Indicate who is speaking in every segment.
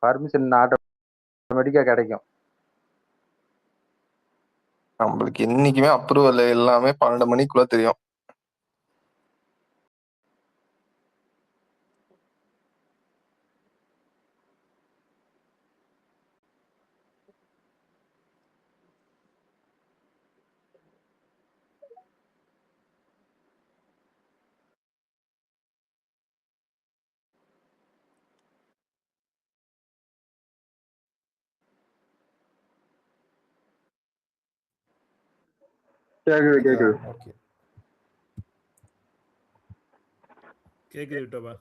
Speaker 1: Permission ஆட்டோமேட்டிக்கா கிடைக்கும்.
Speaker 2: நம்மளுக்கு என்னைக்குமே அப்ரூவல் எல்லாமே 12 மணிக்குள்ள தெரியும்.
Speaker 3: கேக்குது
Speaker 2: ஓகே
Speaker 4: கேக்குது விட்டோபா.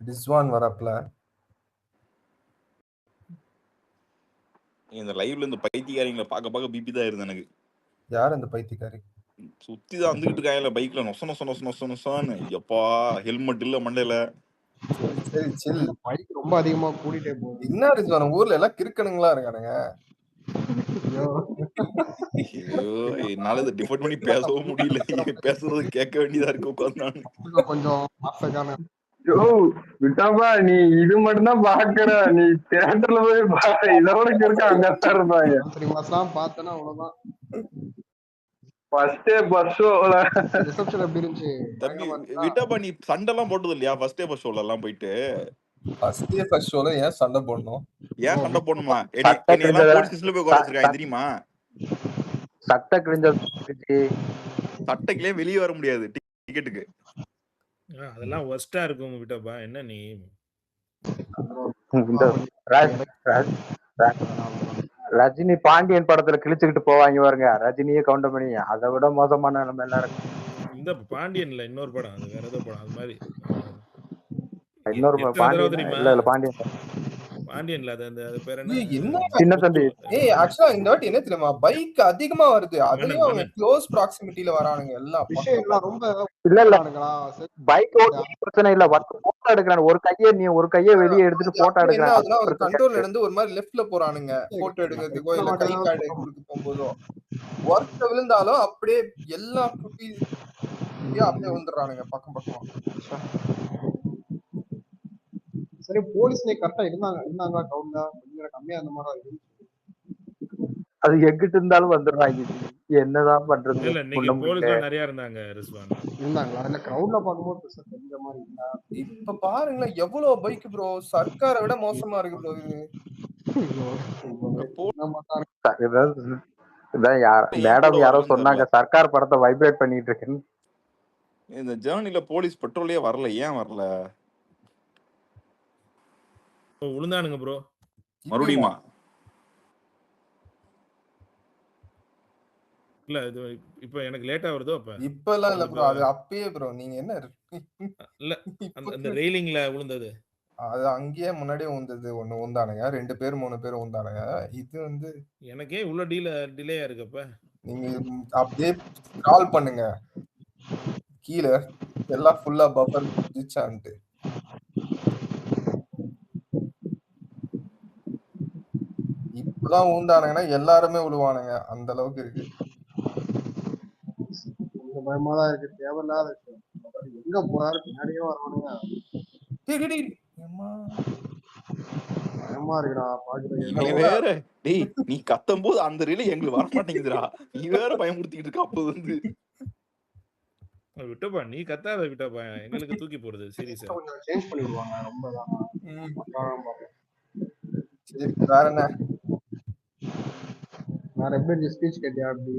Speaker 2: டிஸ்வான் வரப்பல
Speaker 5: இந்த லைவ்ல இந்த பைத்தியக்காரங்களை பார்க்க பிபி தான் இருந்தது எனக்கு.
Speaker 2: யார் இந்த பைத்தியக்காரி?
Speaker 5: சுத்தி தான் வந்துகிட்டு இருக்காங்கல்ல பைக்ல நொசன்னு. எப்பா ஹெல்மெட் இல்ல மண்டையில.
Speaker 2: சரி சில்.
Speaker 3: பைக் ரொம்ப அதிகமா கூட்டிட்டே போகுது.
Speaker 2: என்ன டிஸ்வான் ஊர்ல எல்லாம் கிறுக்கனுங்களா இருக்கானுங்க.
Speaker 5: ஐயோ என்னால இதை டிஃபெண்ட் பண்ணி பேசவும் முடியல. பேசுறது கேட்க வேண்டியதா இருக்கு உட்காந்து. நான்
Speaker 3: கொஞ்சம்
Speaker 1: விட்டாப்பா நீ இது மட்டும் தான் பாக்குற. நீ தியேட்டர்ல போய் இதோட இருக்க அங்கத்தான் இருப்பாங்க.
Speaker 3: பார்த்தனா அவ்வளவுதான்.
Speaker 1: ஃபர்ஸ்ட் டே பஸ் ஷோல
Speaker 3: ரிசப்ஷன் எப்படி இருந்துச்சு
Speaker 5: தம்பி விட்டாப்பா? நீ சண்டை எல்லாம் போட்டது இல்லையா ஃபர்ஸ்ட் டே பஸ் ஷோல எல்லாம் போயிட்டு?
Speaker 2: ஃபர்ஸ்ட் டே ஃபர்ஸ்ட் ஷோல ஏன் சண்டை போடணும்?
Speaker 5: ஏன் சண்டை போடணுமா? என்னையெல்லாம் போலீஸ் ஸ்டேஷன்ல போய் உட்கார வச்சிருக்காங்க தெரியுமா?
Speaker 1: சட்டை கிழிஞ்ச
Speaker 5: சட்டைக்குள்ளே வெளியே வர முடியாது டிக்கெட்டுக்கு.
Speaker 4: அதெல்லாம் ஒஸ்டா இருக்கும் விட்டோபா. என்ன நீ
Speaker 1: ரஜினி பாண்டியன் படத்துல கிழிச்சுக்கிட்டு போவாங்க பாருங்க, ரஜினியே கவுண்டர் பண்ணி. அதை விட மோசமான நம்ம எல்லாரும்.
Speaker 4: இந்த பாண்டியன்ல இன்னொரு படம், அது வேற ஏதோ படம். அது மாதிரி
Speaker 1: இன்னொரு பாண்டியன் இல்ல பாண்டியன்
Speaker 4: பாண்டியன்ல அது பேர்
Speaker 2: என்ன
Speaker 1: சின்ன தம்பி.
Speaker 2: ஆக்சுவலா இந்த வாட்டி என்ன தெரியுமா, பைக் அதிகமா வருது. அதுலயும் அவங்க க்ளோஸ் ப்ராக்சிமிட்டில வரானுங்க எல்லாம்.
Speaker 3: விஷயம் ரொம்ப
Speaker 1: இல்ல பைக் ஓட்டி பிரச்சனை இல்ல, போட்டோ எடுக்கிறான். ஒரு கையை வெளியே எடுத்துட்டு போட்டோ எடுக்கிறான்.
Speaker 2: ஒரு கண்ட்ரோல்ல இருந்து ஒரு மாதிரி லெஃப்ட்ல போறானுங்க போட்டோ எடுக்கிறதுக்கோ இல்ல கை கார்டு கொடுக்க போகும்போதோ. ஒர்க் விழுந்தாலும் அப்படியே எல்லா குட்டி அப்படியே வந்துடுறானுங்க பக்கம் பக்கமா.
Speaker 3: சரி போலீஸ்ல கரெக்டா இருந்தாங்க டவுன்ல கொஞ்சம் கம்மியா அந்த மாதிரி இருந்துச்சு.
Speaker 1: அது எங்கிட்டு இருந்தாலும் வந்துடுறாங்க. என்னதான் பண்றது?
Speaker 4: இல்ல நீங்க போலீஸ்ல நிறைய இருந்தாங்க ரிஸ்வான்.
Speaker 3: இருந்தாங்களா? இல்ல கிரவுட்ல பாக்கும்போது தெரிஞ்ச மாதிரி இல்ல.
Speaker 2: இப்ப பாருங்களேன் எவ்வளவு பைக் ப்ரோ. சர்க்காரை விட மோசமா இருக்கு ப்ரோ
Speaker 1: இது. மேடம் யாரோ சொன்னாங்க சர்க்கார் படத்தை வைப்ரேட் பண்ணிட்டு இருக்கேன்னு.
Speaker 5: இந்த ஜேர்னில போலீஸ் பெட்ரோலே வரல. ஏன் வரல?
Speaker 4: விழுந்தானுங்க ப்ரோ
Speaker 5: மறுபடியுமா?
Speaker 4: இல்ல இது இப்ப எனக்கு லேட்டா வருதோ?
Speaker 2: இப்ப எல்லாம் இல்ல ப்ரோ, அது அப்பயே ப்ரோ. நீங்க என்ன
Speaker 4: இல்ல அந்த ரெயிலிங்ல விழுந்தது
Speaker 2: அது அங்கேயே முன்னாடியே ஊந்தது. ஒண்ணு ஊந்தானுங்க, 2 பேர் 3 பேர் ஊந்தானுங்க. இது வந்து
Speaker 4: எனக்கே உள்ள டிலேயா இருக்கப்ப.
Speaker 2: நீங்க அப்படியே கால் பண்ணுங்க கீழே எல்லாம் ஃபுல்லா பஃபர் குதிச்சான்ட்டு. இப்பெல்லாம் ஊந்தானுங்கன்னா எல்லாருமே விழுவானுங்க, அந்த அளவுக்கு இருக்கு.
Speaker 3: பயமாதான் இருக்கு, தேவையில்லாத விஷயம். எங்க போறாரு பின்னாடியே வரணுங்க. பயமா இருக்குடா பாக்குறது.
Speaker 5: வேற டேய் நீ கத்தும் போது அந்த ரீல எங்களுக்கு வர மாட்டேங்குதுடா. நீ வேற பயமுறுத்திட்டு இருக்க. அப்போ வந்து
Speaker 4: விட்டப்பா நீ கத்தாத விட்டப்பா, எங்களுக்கு தூக்கி போடுது சீரியஸா.
Speaker 3: கொஞ்சம் சேஞ்ச் பண்ணிடுவாங்க ரொம்ப தான்.
Speaker 2: சரி வேற என்ன?
Speaker 3: வேற எப்படி ஸ்பீச் கேட்டியா? அப்படி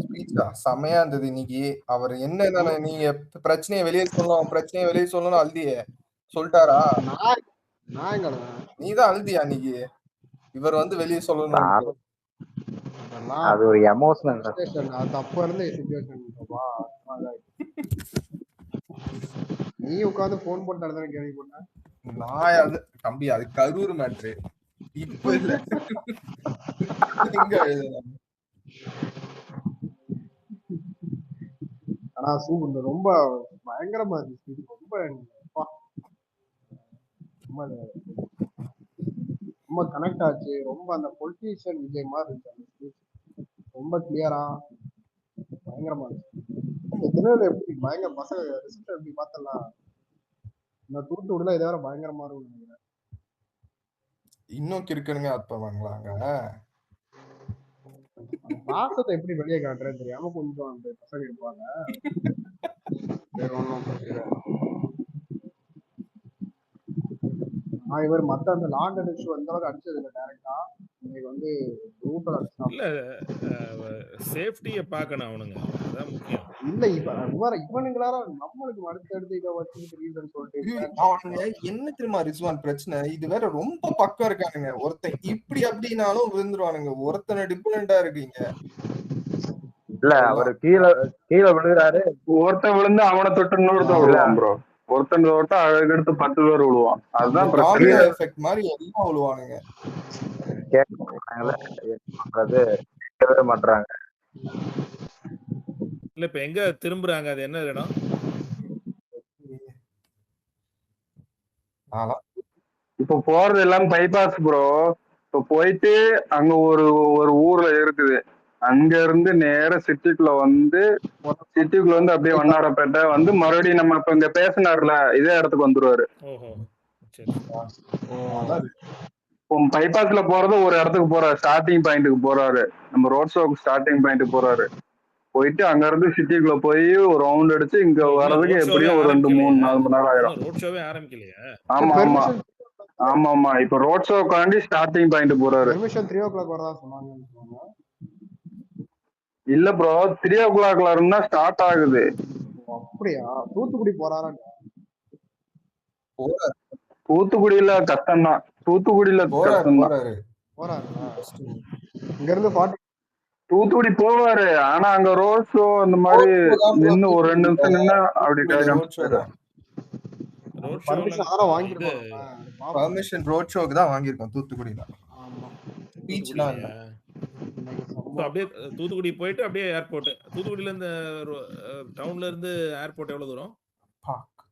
Speaker 2: ஸ்பீச்சா செமையா இருந்தது இன்னைக்கு. அவர் என்ன நீங்க பிரச்சனையை வெளியே சொல்லணும் அழுதியே சொல்லிட்டாரா? நீதான் அழுதியா அன்னைக்கு? இவர் வந்து வெளியே சொல்லணும்.
Speaker 1: அது ஒரு எமோஷனல்.
Speaker 3: அது அப்ப இருந்த சிச்சுவேஷன். நீ உட்காந்து போன் போட்டு நடந்த கேள்விப்பட்டேன்.
Speaker 2: நான் அது தம்பி அது கரூர் மேட்ரு. இப்ப இல்ல.
Speaker 3: ஆனா சூப்பர், ரொம்ப பயங்கரமா இருந்துச்சு. ரொம்ப கனெக்ட் ஆச்சு. ரொம்ப அந்த பொலிட்டீஷியன் விஜய் மாதிரி இருந்துச்சு. ரொம்ப கிளியரா பயங்கரமா இருந்துச்சு. திருநெல்வேலி எப்படி பயங்கர பசங்க ரிசல்ட் எப்படி பார்த்தலாம்? நான் தூத்துக்குடியில இதை வேற பயங்கரமா இருக்கும் நினைக்கிறேன்.
Speaker 2: இன்னும் கிறுக்கனுங்க ஆத்மாவாங்களாங்க.
Speaker 3: அந்த பாசத்தை எப்படி வெளியே காட்டுறேன்னு தெரியாம கொஞ்சம் அந்த பசங்க இருப்பாங்க. வேற ஒண்ணும் பிரச்சனை இல்ல. இவர் மத்த அந்த லாண்ட் அடிச்சு அந்த அளவுக்கு அடிச்சது இல்லை டேரக்டா. இன்னைக்கு வந்து ரூட்டர் அடிச்சான்.
Speaker 4: இல்ல சேஃப்டிய பார்க்கணும் அவனுங்க. அதான் முக்கியம்.
Speaker 3: இல்ல இவனுங்களால நம்மளுக்கு அடுத்தடுத்து இதை வச்சுக்கிட்டு ரீசன் சொல்லிட்டு
Speaker 2: அவனுங்க என்ன தெரியுமா ரிஸ்வான் பிரச்சனை? இது வேற ரொம்ப பக்கம் இருக்கானுங்க. ஒருத்தன் இப்படி அப்படின்னாலும் விழுந்துருவானுங்க. ஒருத்தனை டிபெண்டா இருக்கீங்க.
Speaker 1: இல்ல அவரு கீழே விழுகிறாரு, ஒருத்தன் விழுந்து அவனை தொட்டு இன்னொருத்தன் விழுவான் ப்ரோ. ஒருத்தன் தொட்டா அதுக்கடுத்து 10 பேர் விழுவான். அதுதான் பிரச்சனை.
Speaker 2: எஃபெக்ட் மாதிரி எல்லாம் விழுவானுங்க.
Speaker 1: கேட்கவே மாட்டாங்க.
Speaker 4: இல்ல இப்ப எங்க திரும்புறாங்க? அது என்ன இடம்?
Speaker 1: இப்ப போறது எல்லாம் பைபாஸ் ப்ரோ. இப்ப போயிட்டு அங்க ஒரு ஊர்ல இருக்குது. அங்க இருந்து நேர சிட்டிக்குள்ள வந்து அப்படியே வண்ணாரப்பேட்டை வந்து மறுபடியும் நம்ம இப்ப இங்க பேசினார்ல இதே இடத்துக்கு வந்துருவாரு.
Speaker 4: ஓஹோ சரி.
Speaker 1: இப்போ பைபாஸ்ல போறது ஒரு இடத்துக்கு போறாரு, ஸ்டார்டிங் பாயிண்ட்டுக்கு போறாரு. நம்ம ரோட் ஷோக்கு ஸ்டார்டிங் பாயிண்ட் போறாரு. போயிட்டு அங்க இருந்து சிட்டிக்குள்ள போய் ஒரு ரவுண்ட் அடிச்சு இங்க வர்றதுக்கு எப்படியும் ஒரு 2-3-4 மணி நேரம் ஆயிரும்.
Speaker 4: ரோட் ஷோவே ஆரம்பிக்கலையா?
Speaker 1: ஆமா ஆமா ஆமா ஆமா. இப்ப ரோட் ஷோக்காண்டி ஸ்டார்டிங் பாயிண்ட் போறாரு.
Speaker 3: பெர்மிஷன் 3 o'clock வரதா சொன்னாங்க.
Speaker 1: இல்ல ப்ரோ, 3 o'clockல இருந்தா ஸ்டார்ட் ஆகுது.
Speaker 3: அப்படியா? தூத்துக்குடி போறாரா?
Speaker 1: தூத்துக்குடியில கஷ்டம் தான். தூத்துக்குடியில கஷ்டம் தான்.
Speaker 3: இங்க இருந்து 40
Speaker 1: தூத்துக்குடி போவாரு. ஆனா அங்க ரோட் ஷோ அந்த மாதிரி நின்னு ஒரு 2 நிமிஷம் நின்னா அப்படி
Speaker 2: பர்மிஷன் ரோட் ஷோக்கு தான் வாங்கியிருக்கோம் தூத்துக்குடியில.
Speaker 4: அப்படியே தூத்துக்குடி போயிட்டு அப்படியே ஏர்போர்ட். தூத்துக்குடியில இருந்து டவுன்ல இருந்து ஏர்போர்ட் எவ்வளவு தூரம்?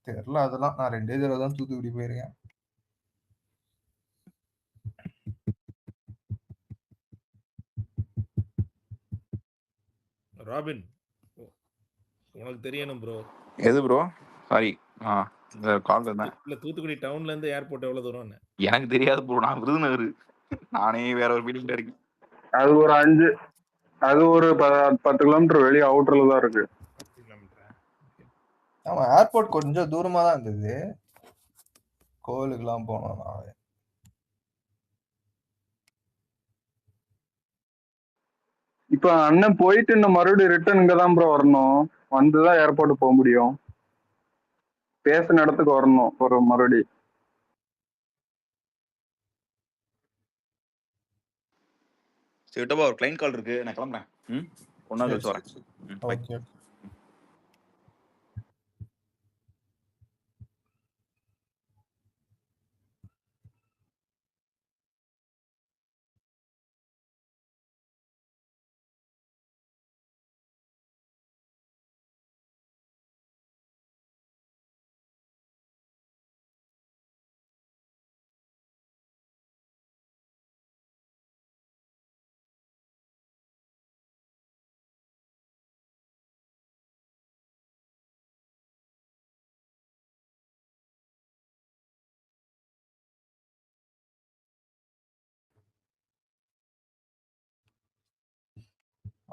Speaker 2: தெரியல அதெல்லாம். நான் 2 தடவை தான் தூத்துக்குடி போயிருக்கேன்.
Speaker 4: ராபின் உனக்கு தெரியணும் ப்ரோ.
Speaker 5: எது ப்ரோ? சாரி இந்த கால் தான்.
Speaker 4: இல்ல தூத்துக்குடி டவுன்ல இருந்து ஏர்போர்ட் எவ்வளவு தூரம்னு
Speaker 5: எனக்கு தெரியாது ப்ரோ. நான் விருதுநகர். நானே வேற ஒரு மீட்டிங்ல இருக்கேன்.
Speaker 1: அது ஒரு 10 கிலோமீட்டர் வெளியே அவுட்டர்ல தான் இருக்கு.
Speaker 2: ஆமா ஏர்போர்ட் கொஞ்சம் தூரமா தான் இருந்தது. கோவிலுக்குலாம் போனோம்.
Speaker 1: இப்ப அண்ணன் போயிட்டு இன்னும் மறுபடியும் ரிட்டர்ன் இங்கதான் ப்ரோ வரணும். வந்துதான் ஏர்போர்ட் போக முடியும். பேசின இடத்துக்கு வரணும் ஒரு மறுபடி.
Speaker 5: சரிட்டப்பா ஒரு கிளைண்ட் கால் இருக்கு, நான் கிளம்புறேன். ஒன்னா கழிச்சு வரேன்.
Speaker 2: ஓகே.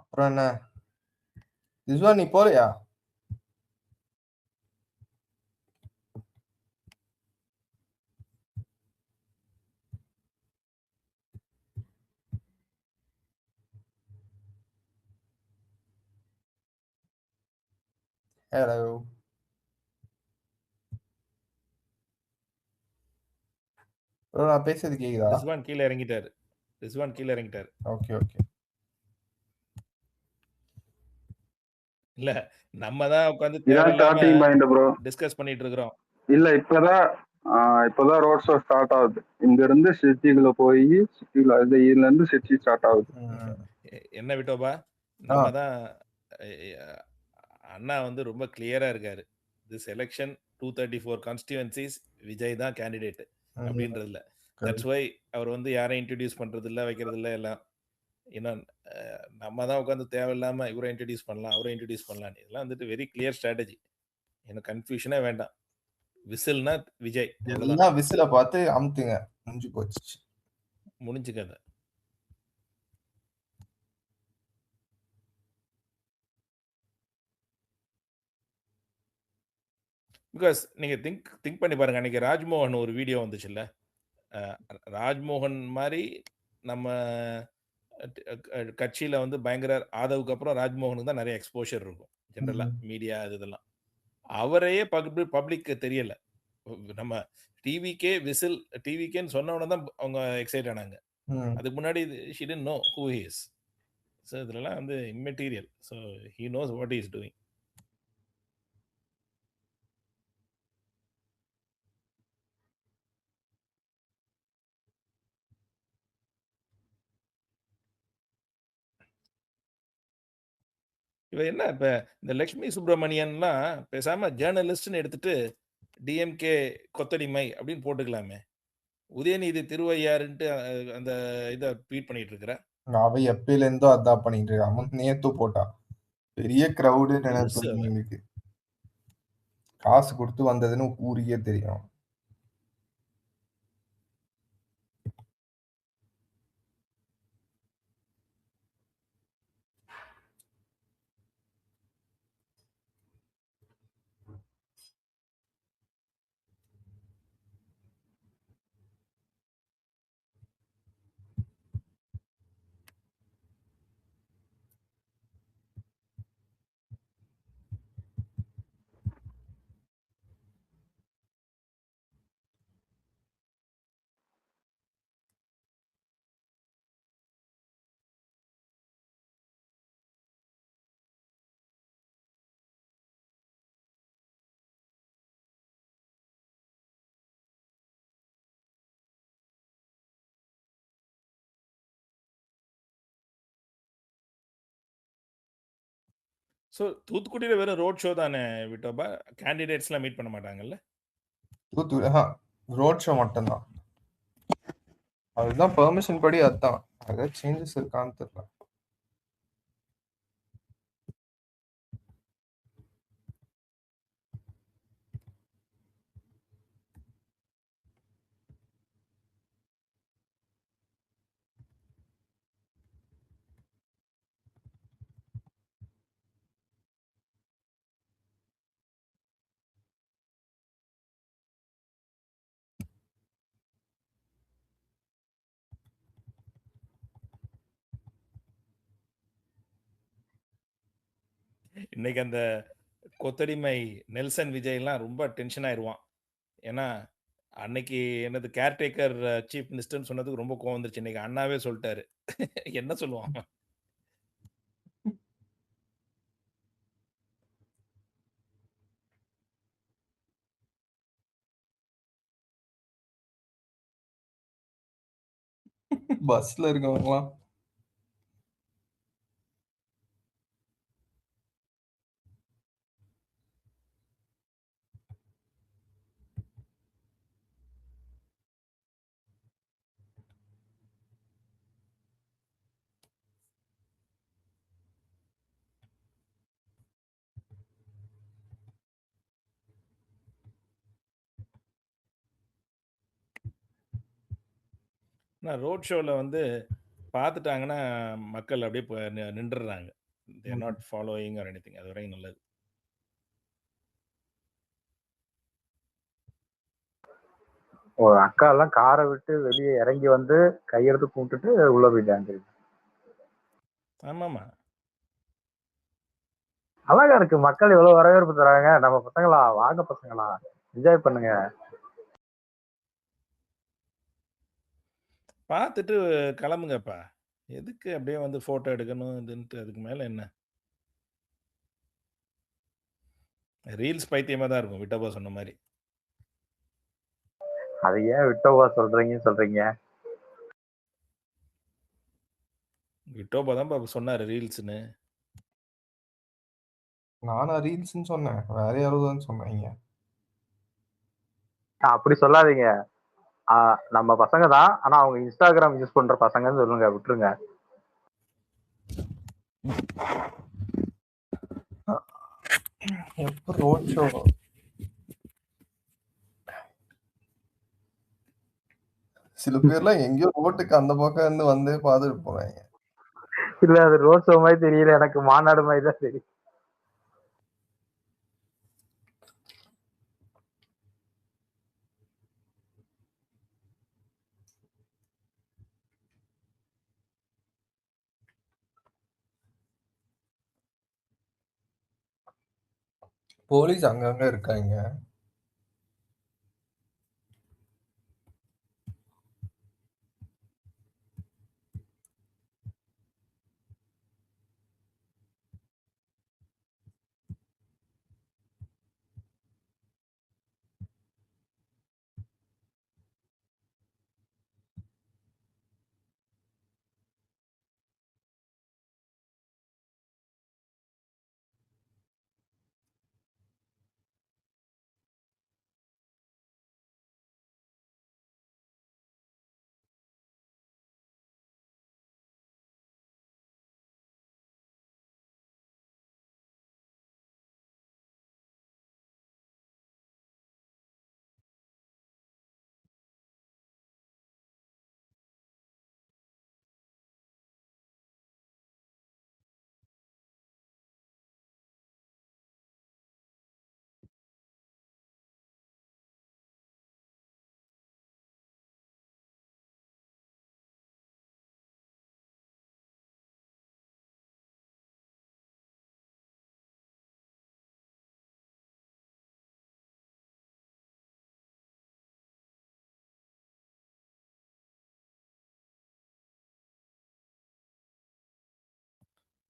Speaker 2: அப்புறம் என்ன ரிஸ்வான், நீ போறியா? ஹலோ ப்ரோ, நான் பேசுறது கேக்குதா?
Speaker 4: ரிஸ்வான் கீழ இறங்கிட்டாரு.
Speaker 2: Okay okay.
Speaker 4: இல்ல நம்ம தான் உட்கார்ந்து
Speaker 1: ஸ்டார்டிங் பாயிண்ட் ப்ரோ
Speaker 4: டிஸ்கஸ் பண்ணிட்டு இருக்கோம்.
Speaker 1: இல்ல இப்பதான் ரோட் ஷோ ஸ்டார்ட் ஆகுது. இங்க இருந்து சிட்டிக்குள்ள போய் சிட்டில இருந்து சிட்டி ஸ்டார்ட் ஆகுது.
Speaker 4: என்ன விட்டோபா, நம்ம தான் அண்ணா வந்து ரொம்ப கிளியரா இருக்காரு. திஸ் எலெக்ஷன் 234 கான்ஸ்டிட்யூன்சிஸ் விஜய் தான் கேண்டிடேட் அப்படின்றதுல. தட்ஸ் வை அவர் வந்து யாரையும் இன்ட்ரடியூஸ் பண்றது இல்ல, வைக்கிறது இல்ல. எல்லாம் இன்னும் நம்ம தான் உட்காந்து தேவையில்லாம இவரை இன்ட்ரடியூஸ் பண்ணலாம், அவரை இன்ட்ரடியூஸ் பண்ணலாம். இதெல்லாம் வந்துட்டு வெரி கிளியர் ஸ்ட்ராட்டஜி. எனக்கு கன்ஃபியூஷனே வேண்டாம். விசில்னா விஜய், அவ்வளவுதான்.
Speaker 2: எல்லாம் விசில பார்த்து அமுத்துங்க, முடிஞ்சு போச்சு.
Speaker 4: முடிஞ்சு கதை. பிகாஸ் நீங்க திங்க் பண்ணி பாருங்க, அன்னைக்கு ராஜ்மோகன் ஒரு வீடியோ வந்துச்சுல்ல, ராஜ்மோகன் மாதிரி நம்ம கட்சியில வந்து பயங்கர ஆதவுக்கு அப்புறம் ராஜ்மோகனுக்கு தான் நிறைய எக்ஸ்போஷர் இருக்கும் ஜென்ரலா மீடியா இதெல்லாம். அவரையே பப்ளிக் தெரியல. நம்ம டிவிக்கே விசில் டிவிக்கேன்னு சொன்ன உடனே தான் அவங்க எக்ஸைட் ஆனாங்க. அதுக்கு முன்னாடி she didn't know who he is. So இதெல்லாம் வந்து immaterial. So he knows what he is doing. இவ என்ன இப்ப இந்த லட்சுமி சுப்பிரமணியன்லாம் பேசாம ஜேர்னலிஸ்ட்னு எடுத்துட்டு டிஎம்கே கொத்தடிமை அப்படின்னு போட்டுக்கலாமே. உதயநிதி திருவையாறுன்ட்டு அந்த இதை ட்வீட் பண்ணிட்டு இருக்கிற.
Speaker 2: அவ எப்பயில இருந்தோ அதான் பண்ணிட்டு இருக்கா. அவன் நேத்து போட்டா பெரிய கிரௌடு நினைப்பு, காசு கொடுத்து வந்ததுன்னு ஊருக்கே தெரியும்.
Speaker 4: ஸோ தூத்துக்குடியில் வெறும் ரோட் ஷோ தானே விட்டோபா, கேண்டிடேட்ஸ்லாம் மீட் பண்ண மாட்டாங்கல்ல?
Speaker 2: ரோட் ஷோ மட்டும்தான். அதுதான் பெர்மிஷன் படி, அதுதான். அதாவது சேஞ்சஸ் இருக்கான்னு தெரியல.
Speaker 4: இன்னைக்கு அந்த கொத்தடிமை நெல்சன் விஜய்லாம் ரொம்ப டென்ஷன் ஆயிடுவான். ஏன்னா அன்னைக்கு என்னது கேர்டேக்கர் சீஃப் மினிஸ்டர்னு சொன்னதுக்கு ரொம்ப கோவம் வந்துருச்சு. இன்னைக்கு அண்ணாவே சொல்லிட்டாரு. என்ன சொல்லுவான்?
Speaker 2: பஸ்ல இருக்கவங்களாம்
Speaker 4: நான் ரோட் ஷோவில் வந்து பார்த்துட்டாங்கன்னா மக்கள் அப்படியே நின்றுடுறாங்க. They're not following or anything. அது வரைக்கும் நல்லது.
Speaker 6: ஒரு அக்கா எல்லாம் காரை விட்டு வெளியே இறங்கி வந்து கையெடுத்து கும்பிட்டுட்டு உள்ள போயிட்டாங்க.
Speaker 4: ஆமாமா,
Speaker 6: அழகா இருக்கு. மக்கள் எவ்வளவு வரவேற்பு தராங்க. நம்ம பசங்களா, வாங்க பசங்களா, என்ஜாய் பண்ணுங்க.
Speaker 4: பார்த்துட்டு கிளம்புங்கப்பா. எதுக்கு அப்படியே வந்து ஃபோட்டோ எடுக்கணும் இதுன்ட்டு? அதுக்கு மேலே என்ன? ரீல்ஸ் பைத்தியமாக தான் இருக்கும், விட்டோபா சொன்ன மாதிரி.
Speaker 6: அதை ஏன் விட்டோவா சொல்றீங்க?
Speaker 4: விட்டோபா தான் சொன்னாரு ரீல்ஸ்னு.
Speaker 2: நானா ரீல்ஸ்ன்னு சொன்னேன்? வேற யாரும் சொன்னாங்க.
Speaker 6: அப்படி சொல்லாதீங்க. நம்ம பசங்க தான், ஆனா அவங்க இன்ஸ்டாகிராம் யூஸ் பண்ற பசங்கன்னு சொல்லுங்க, விட்டுருங்க.
Speaker 2: எப்ப ரோட் ஷோ சில பேர்லாம் எங்கேயோ ரோட்டுக்கு அந்த பக்கம் இருந்து வந்து பார்த்துட்டு போறாங்க.
Speaker 6: இல்ல அது ரோட் ஷோ மாதிரி தெரியல, எனக்கு மாநாடு மாதிரி தான் தெரியும்.
Speaker 2: போலீஸ் அங்கங்க இருக்காங்க.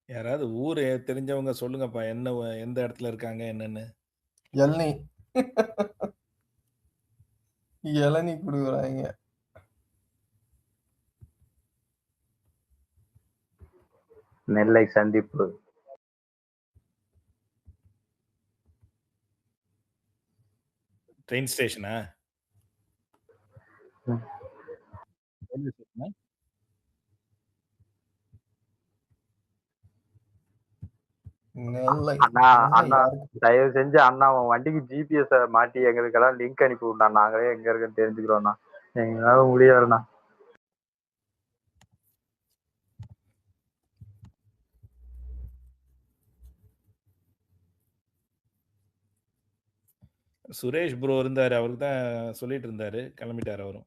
Speaker 4: யாராவது ஊர் தெரிஞ்சவங்க சொல்லுங்கப்பா, என்ன எந்த இடத்துல இருக்காங்க என்னன்னு.
Speaker 2: இளநீ இளநீ குடுக்குறாங்க.
Speaker 6: நெல்லை சந்திப்பு.
Speaker 4: ட்ரெயின் ஸ்டேஷனா?
Speaker 6: ம்.
Speaker 4: ரயில்வே ஸ்டேஷனா?
Speaker 2: நெல்லை
Speaker 6: அண்ணா
Speaker 2: நெல்லை
Speaker 6: அண்ணா
Speaker 2: யாருக்கு
Speaker 6: தயவு செஞ்சு அண்ணா உன் வண்டிக்கு ஜிபிஎஸ் மாட்டி எங்களுக்கெல்லாம் லிங்க் அனுப்பி விடா, நாங்களே எங்க இருக்குன்னு தெரிஞ்சுக்கிறோம்ண்ணா. எங்களால முடியாதுண்ணா.
Speaker 4: சுரேஷ் ப்ரோ இருந்தாரு, அவருக்கு தான் சொல்லிட்டு இருந்தாரு, கிளம்பிட்டாரு அவரும்.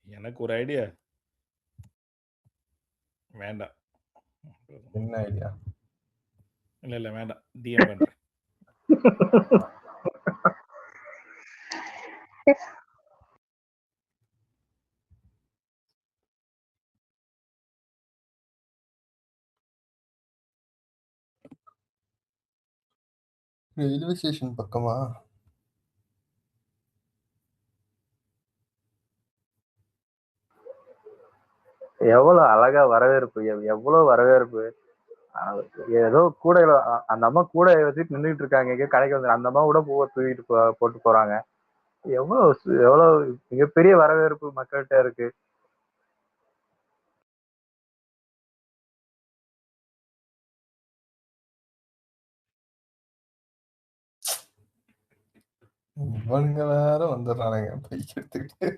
Speaker 4: எனக்கு ஒரு ஐடியா. வேண்டாம்.
Speaker 2: என்ன ஐடியா?
Speaker 4: இல்ல வேண்டாம், டிஎம் பண்றேன்.
Speaker 2: ரயில்வே ஸ்டேஷன் பக்கமா?
Speaker 6: எவ்வளவு அழகா வரவேற்பு, எவ்வளவு வரவேற்பு. ஏதோ கூடையில அந்த அம்மா கூடை வச்சுட்டு நின்றுட்டு இருக்காங்க, எங்கேயோ கடைக்கு வந்து அந்த அம்மா கூட பூவை தூக்கிட்டு போட்டு போறாங்க. எவ்வளவு மிகப்பெரிய வரவேற்பு மக்கள்கிட்ட இருக்கு.
Speaker 2: இவனுங்க வேற வந்துடுறானுங்க பைக் எடுத்துக்கிட்டு.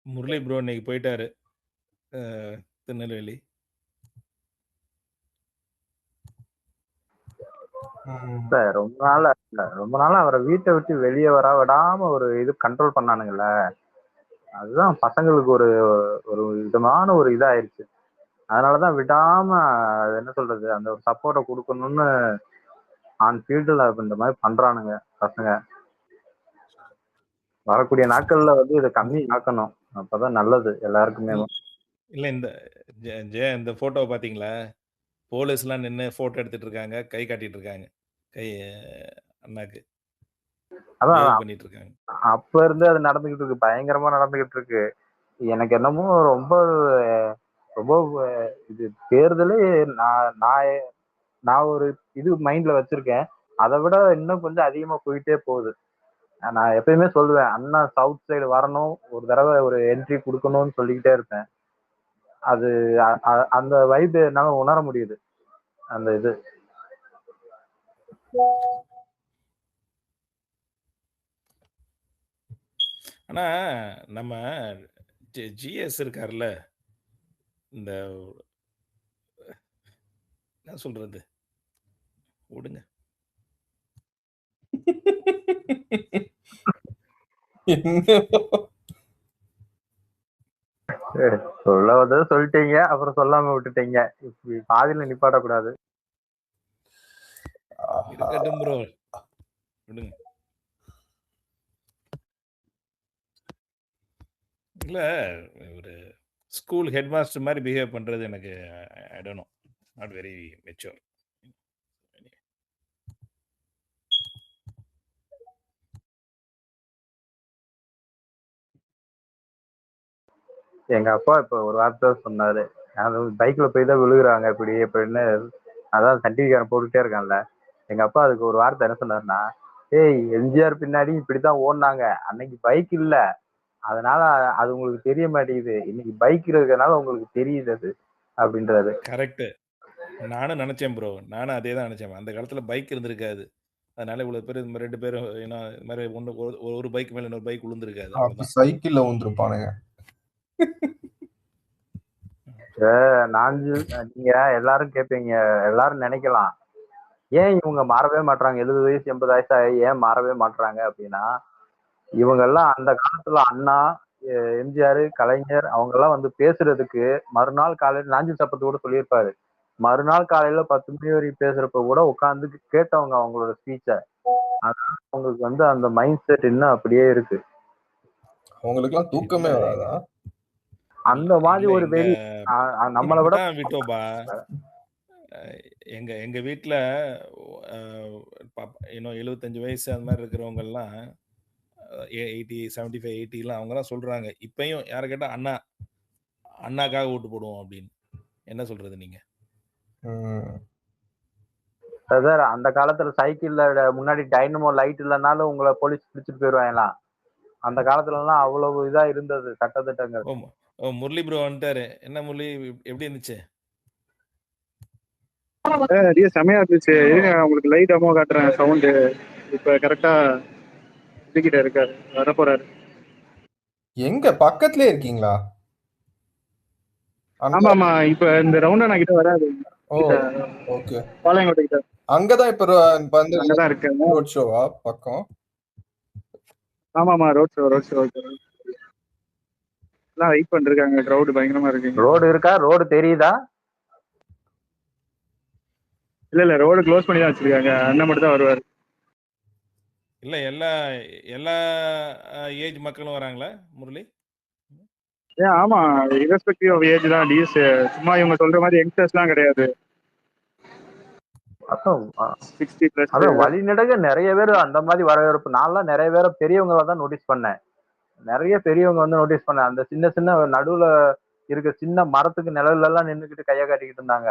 Speaker 4: முரளி ப்ரோ இன்னைக்கு போயிட்டாரு திருநெல்வேலி.
Speaker 6: ரொம்ப நாளா அவரை வீட்டை விட்டு வெளியே வர விடாம ஒரு இது கண்ட்ரோல் பண்ணானுங்கல்ல, அதுதான் பசங்களுக்கு ஒரு ஒரு விதமான ஒரு இதாயிருச்சு. அதனாலதான் விடாம அது என்ன சொல்றது, அந்த ஒரு சப்போர்ட்டை கொடுக்கணும்னு ஆன் ஃபீல்டுல இந்த மாதிரி பண்றானுங்க பசங்க. வரக்கூடிய நாட்கள்ல வந்து இதை கம்மி ஆக்கணும், அப்பதான் நல்லது எல்லாருக்குமே.
Speaker 4: இல்ல இந்த இந்த போட்டோவை பாத்தீங்களா? போலீஸ்லாம் நின்று போட்டோ எடுத்துட்டு இருக்காங்க, கை காட்டிட்டு இருக்காங்க, கை அண்ணாக்கு
Speaker 6: அதான்
Speaker 4: பண்ணிட்டு இருக்காங்க.
Speaker 6: அப்ப இருந்து அது நடந்துகிட்டு இருக்கு, பயங்கரமா நடந்துகிட்டு இருக்கு. எனக்கு என்னமோ ரொம்ப ரொம்ப இது தேர்தலே நான் நான் நான் ஒரு இது மைண்ட்ல வச்சிருக்கேன், அதை விட இன்னும் கொஞ்சம் அதிகமா போயிட்டே போகுது. நான் எப்பயுமே சொல்லுவேன், அண்ணா சவுத் சைடு வரணும், ஒரு தடவை ஒரு என்ட்ரி கொடுக்கணும்னு சொல்லிக்கிட்டே இருப்பேன். அது அந்த வைப் என்னால உணர முடியுது, அந்த இது.
Speaker 4: ஆனா நம்ம ஜிஎஸ் இருக்கார்ல, இந்த என்ன சொல்றது, விடுங்க.
Speaker 6: சொல்ல சொல்லிட்டீங்க, அப்புறம் சொல்லாம விட்டுட்டீங்க, இப்படி பாதியில நிப்பாட்டக்கூடாது.
Speaker 4: இருக்கட்டும் ப்ரோ, விடுங்க. இல்ல ஒரு ஸ்கூல் ஹெட் மாஸ்டர் மாதிரி பிஹேவ் பண்றது எனக்கு I don't know, not very mature.
Speaker 6: எங்க அப்பா இப்ப ஒரு வார்த்தை சொன்னாரு, பைக்ல போய் தான் விழுகுறாங்க இப்படி இப்படின்னு, அதான் சர்டிஃபிகேட் போட்டுட்டே இருக்கான்ல. எங்க அப்பா அதுக்கு ஒரு வார்த்தை என்ன சொன்னாருன்னா, ஏய் எம்ஜிஆர் பின்னாடி இப்படித்தான் ஓடினாங்க, அன்னைக்கு பைக் இல்ல, அதனால அது உங்களுக்கு தெரிய மாட்டேங்குது, இன்னைக்கு பைக் இருக்கிறதுனால உங்களுக்கு தெரியுது அது அப்படின்றாரு.
Speaker 4: கரெக்ட், நானும் நினைச்சேன் ப்ரோ, நானும் அதே தான் நினைச்சேன். அந்த காலத்துல பைக் இருந்திருக்காது, அதனால இவ்வளவு பேர் இந்த 2 பேரும் ஏன்னா இது மாதிரி ஒரு பைக் மேல இன்னொரு பைக் விழுந்திருக்காது, அவ்வளவுதான்.
Speaker 2: சைக்கிள்ல வந்துருப்பானுங்க.
Speaker 6: நீங்க எல்லாரும் கேட்பீங்க, எல்லாரும் நினைக்கலாம், ஏன் இவங்க மாறவே மாட்டாங்க, 70 வயசு 80 வயசு ஏன் மாறவே மாட்டாங்க அப்படின்னா, இவங்க எல்லாம் அந்த காலத்துல அண்ணா, எம்ஜிஆர், கலைஞர் அவங்க எல்லாம் வந்து பேசுறதுக்கு மறுநாள் காலையில நாஞ்சில் சப்பத்து கூட சொல்லியிருப்பாரு, மறுநாள் காலையில 10 மணி வரைக்கும் பேசுறப்ப கூட உட்காந்து கேட்டவங்க அவங்களோட ஸ்பீச்ச. அதனால அவங்களுக்கு வந்து அந்த மைண்ட் செட் இன்னும் அப்படியே இருக்கு.
Speaker 2: அவங்களுக்கு எல்லாம் தூக்கமே வராதா?
Speaker 6: அந்த மாதிரி ஒரு பெரிய நம்மளை விட
Speaker 4: விட்டோபா, எங்க வீட்டுல இன்னும் 75 வயசு அந்த மாதிரி இருக்கிறவங்க எல்லாம் 80 75 80 அவங்க எல்லாம் சொல்றாங்க, இப்பயும் யார கேட்டா அண்ணா அண்ணாக்காக ஓட்டு போடுவோம் அப்படின்னு. என்ன சொல்றது நீங்க?
Speaker 6: சார் அந்த காலத்துல சைக்கிள்ல முன்னாடி டைனமோ லைட் இல்லைனாலும் உங்களை போலீஸ் பிடிச்சிட்டு போயிடுவாங்களாம். அந்த காலத்துல எல்லாம் அவ்வளவு இதா இருந்தது சட்டத்திட்டங்கள்.
Speaker 4: முரளி ப்ரோ வந்துட்டாரு. என்ன முரளி, எப்படி இருந்துச்சு?
Speaker 1: செமையா இருந்துச்சு. உங்களுக்கு லைட் அமோ காட்டுறேன் சவுண்டு. இப்ப கரெக்டா இதுகிட்ட இருக்காரு, வர போறாரு.
Speaker 2: எங்க பக்கத்துலயே இருக்கீங்களா?
Speaker 1: ஆமா ஆமா, இப்ப இந்த ரவுண்டா நான் கிட்ட வராது.
Speaker 2: ஓகே,
Speaker 1: பாளையங்கோட்டை கிட்ட.
Speaker 2: அங்கதான் இப்ப வந்து
Speaker 1: அங்கதான் இருக்கு.
Speaker 2: ரோட் ஷோவா பக்கம்?
Speaker 1: ஆமாமா, ரோட் ஷோ எல்லாம் வெயிட் பண்ணிருக்காங்க, கிரவுட் பயங்கரமா இருக்கு.
Speaker 6: ரோடு இருக்கா? ரோடு தெரியுதா?
Speaker 1: இல்ல ரோடு க்ளோஸ் பண்ணி தான் வச்சிருக்காங்க, அண்ணன் மட்டும் தான் வருவாரு.
Speaker 4: இல்ல எல்லா ஏஜ் மக்களும் வராங்களா முரளி?
Speaker 1: ஆமா, இரஸ்பெக்டிவ் ஆஃப் ஏஜ் தான் டிஎஸ். சும்மா இவங்க சொல்ற மாதிரி யங்ஸ்டர்ஸ்லாம் கிடையாது.
Speaker 6: அதான் வழிநெடுக நிறைய பேர் அந்த மாதிரி வரவேற்பு. நான்லாம் நிறைய பேரை பெரியவங்களை தான் நோட்டீஸ் பண்ணேன், நிறைய பெரியவங்க வந்து நோட்டீஸ் பண்ணேன். அந்த சின்ன சின்ன நடுவுல இருக்க சின்ன மரத்துக்கு நிழல்ல எல்லாம் நின்றுக்கிட்டு கையை காட்டிக்கிட்டு இருந்தாங்க.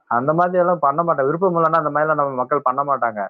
Speaker 6: அந்த மாதிரி எல்லாம் பண்ண மாட்டாங்க, விருப்பம் இல்லைன்னா அந்த மாதிரி எல்லாம் நம்ம மக்கள் பண்ண மாட்டாங்க.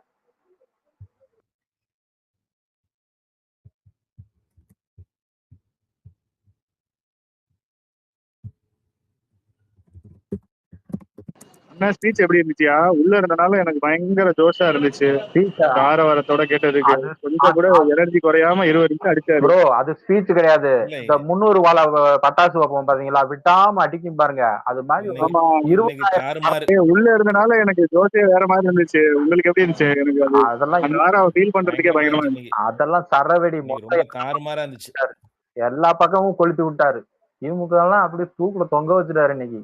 Speaker 7: அண்ணா ஸ்பீச் எப்படி இருந்துச்சியா? உள்ள இருந்தனால எனக்கு பயங்கர ஜோஷா இருந்துச்சு.
Speaker 6: ஸ்பீச்சா
Speaker 7: அந்த ஆரவாரத்தோட கேட்டதுக்கு
Speaker 6: அது
Speaker 7: கொஞ்சம் கூட எனர்ஜி குறையாம 20 நிமிஷம் அடிச்சாரு.
Speaker 6: ப்ரோ அது ஸ்பீச் கிடையாது.
Speaker 4: இல்ல
Speaker 6: இந்த 300 வாழ பட்டாசு வைப்போம் பாத்தீங்களா, விட்டாம அடிக்கும் பாருங்க. அது மாதிரி
Speaker 4: இன்னைக்கு
Speaker 7: ஆமா,
Speaker 4: இன்னைக்கு
Speaker 6: 20,000
Speaker 4: தாறுமாறு.
Speaker 7: உள்ள இருந்தனால எனக்கு ஜோஷே வேற மாதிரி இருந்துச்சு. உங்களுக்கு எப்படி இருந்துச்சு? எனக்கு அது
Speaker 6: அதெல்லாம்
Speaker 7: அந்த ஆராவை ஃபீல் பண்றதுக்கே
Speaker 4: பயங்கரமா
Speaker 7: பயங்கரமா
Speaker 4: இருந்துச்சு
Speaker 7: இருந்துச்சு.
Speaker 4: இன்னைக்கு.
Speaker 6: அதெல்லாம் சரவெடி
Speaker 4: இன்னைக்கு
Speaker 6: மொத்த
Speaker 4: ரொம்ப தாறுமாறா இருந்துச்சு.
Speaker 6: எல்லா பக்கமும் கொளுத்தி விட்டாரு. திமுக எல்லாம் அப்படியே தூக்குல தொங்க வச்சுட்டாரு இன்னைக்கு.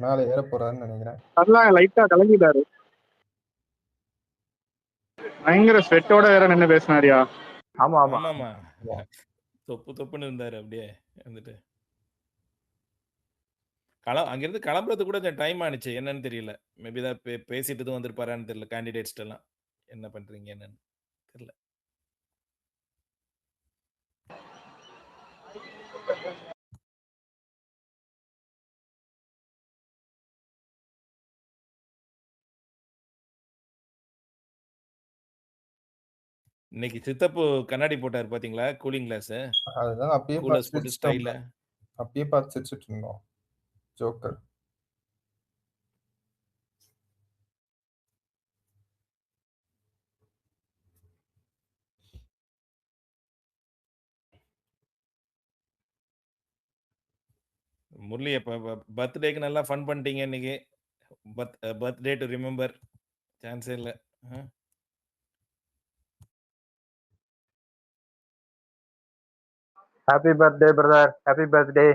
Speaker 2: மேல ஏற போறாருன்னு நினைக்கிறேன்.
Speaker 7: அதெல்லாம் லைட்டா கலங்கிட்டாரு. பயங்கர ஸ்வெட்டோட வேற நின்னு பேசினாரியா.
Speaker 6: ஆமா ஆமா
Speaker 4: ஆமாமா. தொப்பு தொப்புன்னு இருந்தாரு அப்படியே வந்துட்டு. அங்கிருந்து கிளம்புறதுக்கு கூட கொஞ்சம் டைம் ஆனிச்சு. என்னன்னு தெரியல. மேபி தான் பேசிட்டு வந்திருப்பாரான்னு தெரியல. கேண்டிடேட்ஸ் எல்லாம் என்ன பண்றீங்க என்னன்னு தெரியல. இன்னைக்கு சித்தப்பு கண்ணாடி போட்டாரு பாத்தீங்களா? Cooling glass.
Speaker 2: அதுதான் அப்பயே
Speaker 4: கூலர்ஸ் போட்டு ஸ்டைல.
Speaker 2: அப்பயே பார்த்து சிரிச்சிட்டு இருந்தோம். ஜோக்கர்.
Speaker 4: முரளி பர்த்டேக்கு நல்லா ஃபன் பண்ணிட்டீங்க இன்னைக்கு. பர்த்டே டு ரிமெம்பர் சான்ஸே இல்ல.
Speaker 6: Happy birthday brother, happy birthday.